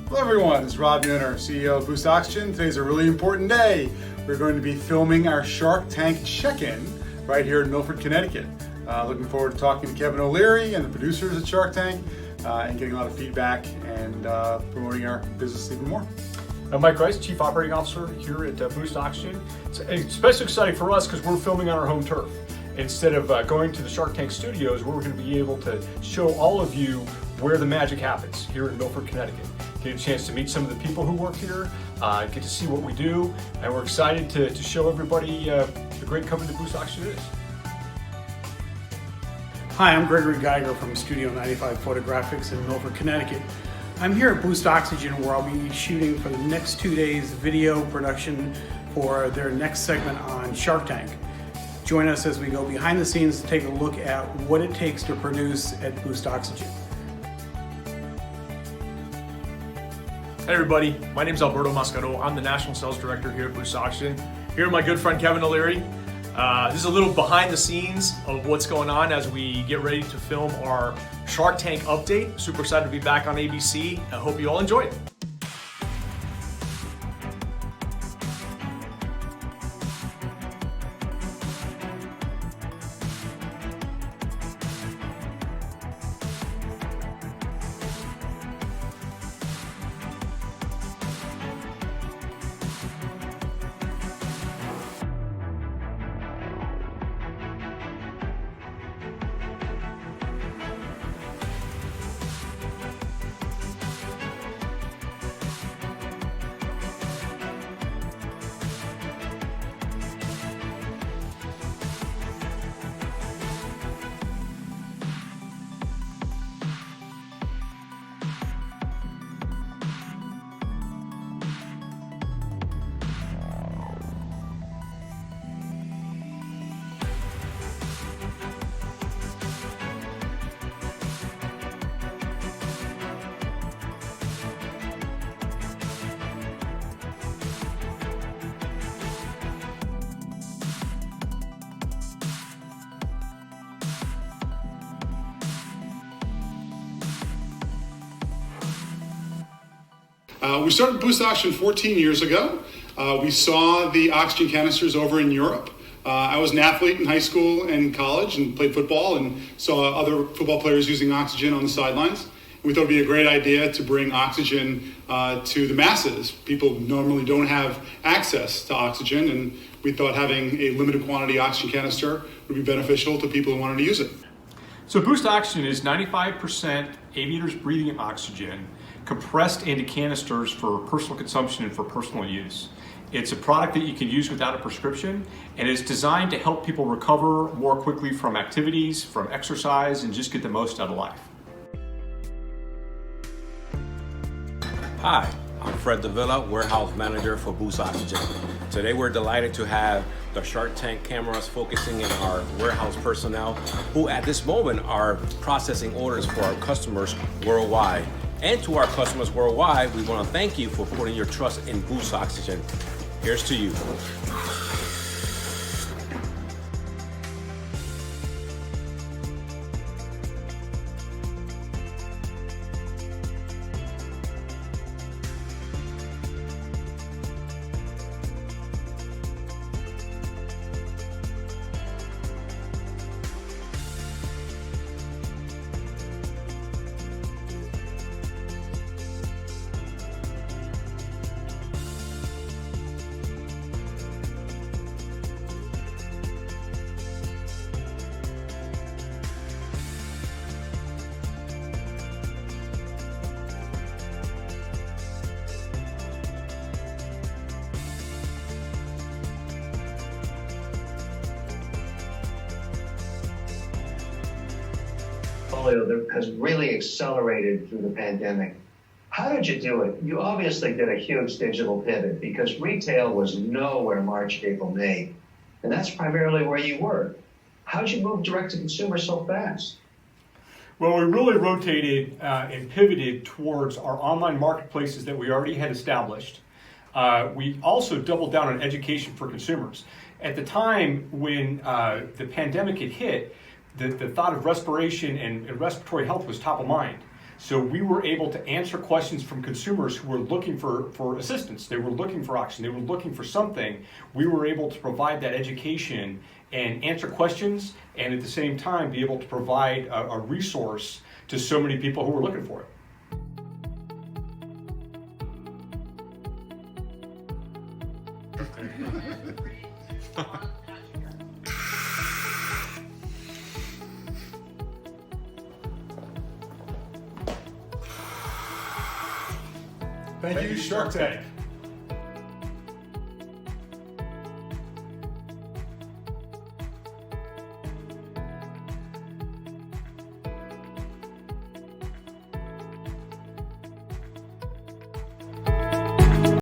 Hello everyone, it's Rob Neuner, CEO of Boost Oxygen. Today's a really important day. We're going to be filming our Shark Tank check-in right here in Milford, Connecticut. Looking forward to talking to Kevin O'Leary and the producers at Shark Tank and getting a lot of feedback and promoting our business even more. I'm Mike Grice, Chief Operating Officer here at Boost Oxygen. It's especially exciting for us because we're filming on our home turf. Instead of going to the Shark Tank studios, we're going to be able to show all of you where the magic happens here in Milford, Connecticut. Get a chance to meet some of the people who work here, get to see what we do, and we're excited to show everybody the great company that Boost Oxygen is. Hi, I'm Gregory Geiger from Studio 95 Photographics in Milford, Connecticut. I'm here at Boost Oxygen where I'll be shooting for the next 2 days video production for their next segment on Shark Tank. Join us as we go behind the scenes to take a look at what it takes to produce at Boost Oxygen. Hey everybody, my name is Alberto Mascaro. I'm the National Sales Director here at Boost Oxygen. Here with my good friend Kevin O'Leary. This is a little behind the scenes of what's going on as we get ready to film our Shark Tank update. Super excited to be back on ABC. I hope you all enjoy it. We started Boost Oxygen 14 years ago. We saw the oxygen canisters over in Europe. I was an athlete in high school and college and played football and saw other football players using oxygen on the sidelines. We thought it would be a great idea to bring oxygen to the masses. People normally don't have access to oxygen, and we thought having a limited quantity oxygen canister would be beneficial to people who wanted to use it. So Boost Oxygen is 95% aviators breathing oxygen compressed into canisters for personal consumption and for personal use. It's a product that you can use without a prescription, and it's designed to help people recover more quickly from activities, from exercise, and just get the most out of life. Hi, I'm Fred Davila, Warehouse Manager for Boost Oxygen. Today we're delighted to have the Shark Tank cameras focusing in our warehouse personnel who at this moment are processing orders for our customers worldwide. And to our customers worldwide, we want to thank you for putting your trust in Boost Oxygen. Here's to you. That has really accelerated through the pandemic. How did you do it? You obviously did a huge digital pivot because retail was nowhere March, April, May. And that's primarily where you were. How'd you move direct to consumer so fast? Well, we really rotated and pivoted towards our online marketplaces that we already had established. We also doubled down on education for consumers. At the time when the pandemic had hit, the thought of respiration and respiratory health was top of mind. So we were able to answer questions from consumers who were looking for assistance. They were looking for auction. They were looking for something. We were able to provide that education and answer questions, and at the same time be able to provide a resource to so many people who were looking for it. Thank you, Shark Tank.